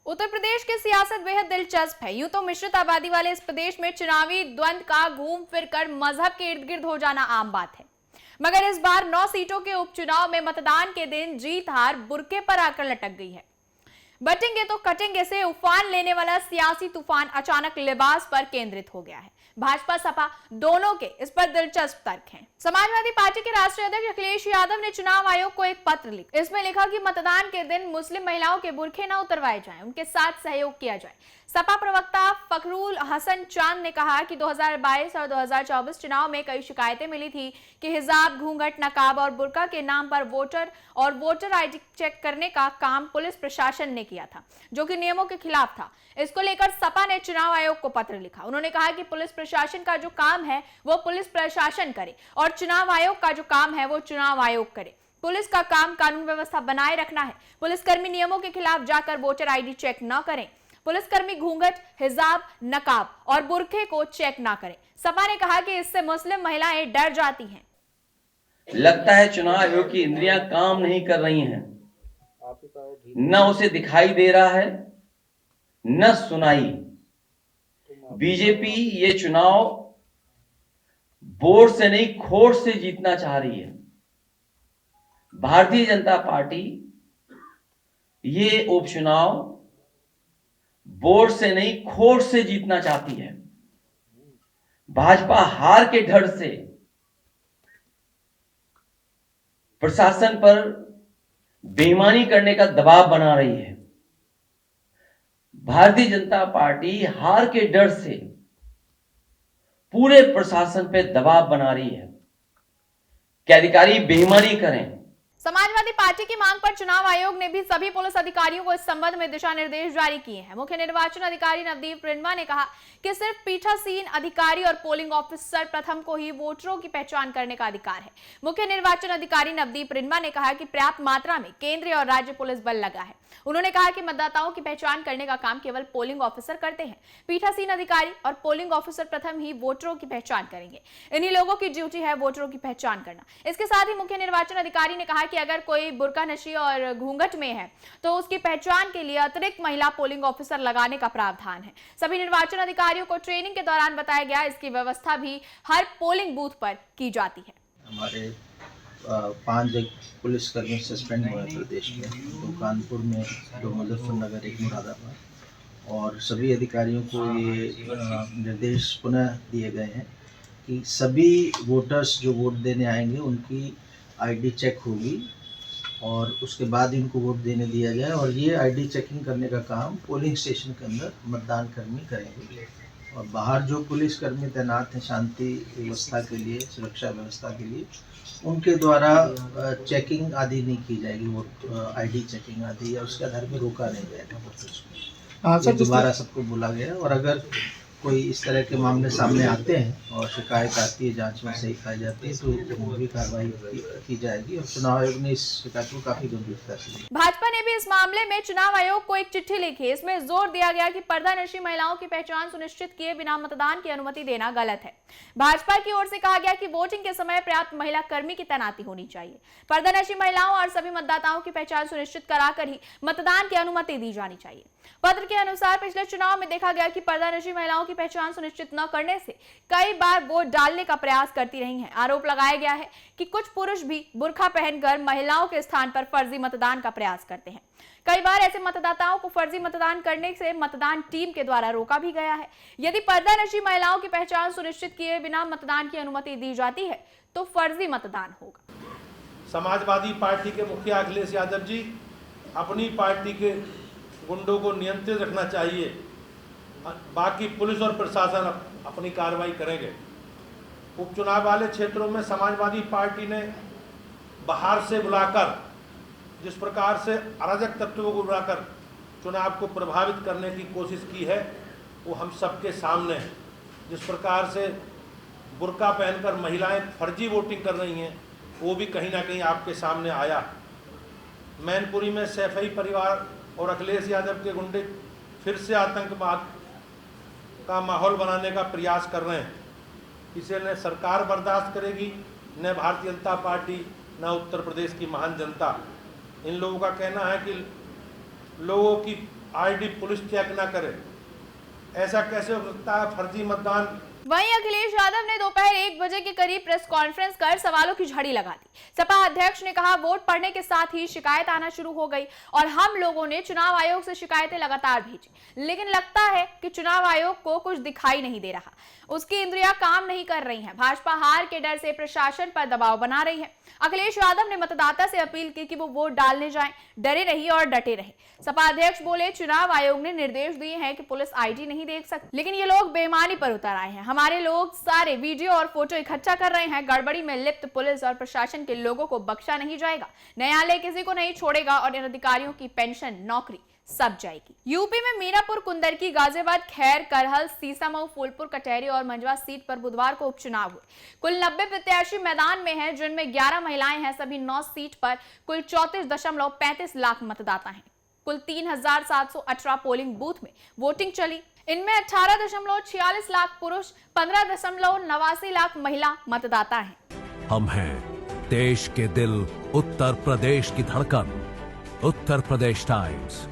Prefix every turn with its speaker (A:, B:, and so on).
A: उत्तर प्रदेश की सियासत बेहद दिलचस्प है। यूं तो मिश्रित आबादी वाले इस प्रदेश में चुनावी द्वंद्व का घूम फिरकर मजहब के इर्द गिर्द हो जाना आम बात है, मगर इस बार 9 सीटों के उपचुनाव में मतदान के दिन जीत हार बुर्के पर आकर लटक गई है। बटेंगे तो कटेंगे से उफान लेने वाला सियासी तूफान अचानक लिबास पर केंद्रित हो गया है। भाजपा सपा दोनों के इस पर दिलचस्प तर्क हैं। समाजवादी पार्टी के राष्ट्रीय अध्यक्ष अखिलेश यादव ने चुनाव आयोग को एक पत्र लिखा। इसमें लिखा कि मतदान के दिन मुस्लिम महिलाओं के बुरखे न उतरवाए जाएं, उनके साथ सहयोग किया जाए। सपा प्रवक्ता फखरुल हसन चांद ने कहा कि 2022 और 2024 चुनाव में कई शिकायतें मिली थी कि हिजाब, घूंघट, नकाब और बुर्का के नाम पर वोटर आईडी चेक करने का काम पुलिस प्रशासन ने किया था, जो कि नियमों के खिलाफ था। इसको लेकर सपा ने चुनाव आयोग को पत्र लिखा। उन्होंने कहा कि पुलिस प्रशासन का जो काम है वो पुलिस प्रशासन करे और चुनाव आयोग का जो काम है वो चुनाव आयोग करे। पुलिस का काम कानून व्यवस्था बनाए रखना है। पुलिसकर्मी नियमों के खिलाफ जाकर वोटर आईडी चेक न करें। पुलिसकर्मी घूंघट, हिजाब, नकाब और बुरखे को चेक ना करें। सपा ने कहा कि इससे मुस्लिम महिलाएं डर जाती हैं।
B: लगता है चुनाव आयोग की इंद्रियां काम नहीं कर रही हैं, न उसे दिखाई दे रहा है न सुनाई। बीजेपी ये चुनाव वोट से नहीं खोट से जीतना चाह रही है। भारतीय जनता पार्टी ये उपचुनाव वोट से नहीं खोट से जीतना चाहती है। भाजपा हार के डर से प्रशासन पर बेईमानी करने का दबाव बना रही है। भारतीय जनता पार्टी हार के डर से पूरे प्रशासन पे दबाव बना रही है कि अधिकारी बेईमानी करें।
A: समाजवादी पार्टी की मांग पर चुनाव आयोग ने भी सभी पुलिस अधिकारियों को इस संबंध में दिशा निर्देश जारी किए हैं। मुख्य निर्वाचन अधिकारी नवदीप रिंडवा ने कहा कि सिर्फ पीठासीन अधिकारी और पोलिंग ऑफिसर प्रथम को ही वोटरों की पहचान करने का अधिकार है। मुख्य निर्वाचन अधिकारी नवदीप रिंडवा ने कहा कि पर्याप्त मात्रा में केंद्रीय और राज्य पुलिस बल लगा है। उन्होंने कहा कि मतदाताओं की पहचान करने का काम केवल पोलिंग ऑफिसर करते हैं। पीठासीन अधिकारी और पोलिंग ऑफिसर प्रथम ही वोटरों की पहचान करेंगे। इन्हीं लोगों की ड्यूटी है वोटरों की पहचान करना। इसके साथ ही मुख्य निर्वाचन अधिकारी ने कहा कि अगर कोई बुर्का नशी और घूंघट में है तो उसकी पहचान के लिए अतिरिक्त महिला पोलिंग ऑफिसर लगाने का प्रावधान है। सभी निर्वाचन अधिकारियों को ट्रेनिंग के दौरान बताया गया, इसकी व्यवस्था भी हर पोलिंग बूथ पर की जाती है।
C: हमारे 5 पुलिसकर्मी सस्पेंड हुए प्रदेश में, 2 कानपुर में, 2 मुजफ्फरनगर, 1 मुरादाबाद। और सभी अधिकारियों को ये निर्देश पुनः दिए गए हैं कि सभी वोटर्स जो वोट देने आएंगे उनकी आईडी चेक होगी और उसके बाद इनको वोट देने दिया जाए। और ये आईडी चेकिंग करने का काम पोलिंग स्टेशन के अंदर मतदान कर्मी करेंगे। और बाहर जो पुलिसकर्मी तैनात हैं शांति व्यवस्था के लिए, सुरक्षा व्यवस्था के लिए, उनके द्वारा चेकिंग आदि नहीं की जाएगी। वोट आईडी चेकिंग आदि या उसके आधार पर रोका नहीं जाएगा वोटर्स को। दोबारा सबको बोला गया। और अगर कोई इस तरह के मामले सामने आते हैं और शिकायत आती है, जांच में सही पाई जाती है, तो जरूरी कार्रवाई की जाएगी। और चुनाव आयोग ने इस शिकायत को काफी गंभीरता से लिया।
A: भाजपा ने भी इस मामले में चुनाव आयोग को एक चिट्ठी लिखी। इसमें जोर दिया गया कि पर्दानशी महिलाओं की पहचान सुनिश्चित किए बिना मतदान की अनुमति देना गलत है। भाजपा की ओर से कहा गया कि वोटिंग के समय पर्याप्त महिला कर्मी की तैनाती होनी चाहिए। पर्दानशी महिलाओं और सभी मतदाताओं की पहचान सुनिश्चित कराकर ही मतदान की अनुमति दी जानी चाहिए। पत्र के अनुसार पिछले चुनाव में देखा गया कि पर्दानशी महिलाओं की पहचान सुनिश्चित न करने से कई बार वोट डालने का प्रयास करती रही हैं। आरोप लगाया गया है कि कुछ पुरुष भी बुर्का पहनकर महिलाओं के स्थान पर फर्जी मतदान का प्रयास करते हैं। कई बार ऐसे मतदाताओं को फर्जी मतदान करने से मतदान टीम के द्वारा रोका भी गया है। यदि पर्दानशी महिलाओं की पहचान सुनिश्चित किए बिना मतदान की अनुमति दी जाती है तो फर्जी मतदान होगा।
D: समाजवादी पार्टी के मुखिया अखिलेश यादव जी अपनी पार्टी के गुंडों को नियंत्रित रखना चाहिए, बाकी पुलिस और प्रशासन अपनी कार्रवाई करेंगे। उपचुनाव वाले क्षेत्रों में समाजवादी पार्टी ने बाहर से बुलाकर, जिस प्रकार से अराजक तत्वों को बुलाकर चुनाव को प्रभावित करने की कोशिश की है, वो हम सबके सामने है। जिस प्रकार से बुर्का पहनकर महिलाएं फर्जी वोटिंग कर रही हैं, वो भी कहीं ना कहीं आपके सामने आया। मैनपुरी में सैफई परिवार और अखिलेश यादव के गुंडे फिर से आतंकवाद का माहौल बनाने का प्रयास कर रहे हैं। इसे न सरकार बर्दाश्त करेगी, न भारतीय जनता पार्टी, न उत्तर प्रदेश की महान जनता। इन लोगों का कहना है कि लोगों की आईडी पुलिस चेक ना करे, ऐसा कैसे हो सकता है? फर्जी मतदान।
A: वहीं अखिलेश यादव ने दोपहर 1 बजे के करीब प्रेस कॉन्फ्रेंस कर सवालों की झड़ी लगा दी। सपा अध्यक्ष ने कहा, वोट पड़ने के साथ ही शिकायत आना शुरू हो गई और हम लोगों ने चुनाव आयोग से शिकायतें लगातार भेजी, लेकिन लगता है कि चुनाव आयोग को कुछ दिखाई नहीं दे रहा, उसकी इंद्रियां काम नहीं कर रही हैं। भाजपा हार के डर से प्रशासन पर दबाव बना रही है। अखिलेश यादव ने मतदाता से अपील की कि वो वोट डालने जाएं, डरे नहीं और डटे रहे। सपा अध्यक्ष बोले, चुनाव आयोग ने निर्देश दिए हैं कि पुलिस आईडी नहीं देख सकती, लेकिन ये लोग बेईमानी पर उतर आए हैं। हमारे लोग सारे वीडियो और फोटो इकट्ठा कर रहे हैं। गड़बड़ी में लिप्त पुलिस और प्रशासन के लोगों को बख्शा नहीं जाएगा। न्यायालय किसी को नहीं छोड़ेगा और इन अधिकारियों की पेंशन, नौकरी सब जाएगी। यूपी में मीरापुर, कुंदरकी, गाजियाबाद, खैर, करहल, सीसामऊ, फूलपुर, कटहरी और मंझवा सीट पर बुधवार को उपचुनाव हुए। कुल 90 प्रत्याशी मैदान में हैं, जिनमें 11 महिलाएं हैं। सभी 9 सीट पर कुल 34.35 लाख मतदाता हैं। कुल 3,718 पोलिंग बूथ में वोटिंग चली। इनमें 18.46 लाख पुरुष, 15.89 लाख महिला मतदाता हैं।
E: हम हैं देश के दिल, उत्तर प्रदेश की धड़कन, उत्तर प्रदेश टाइम्स।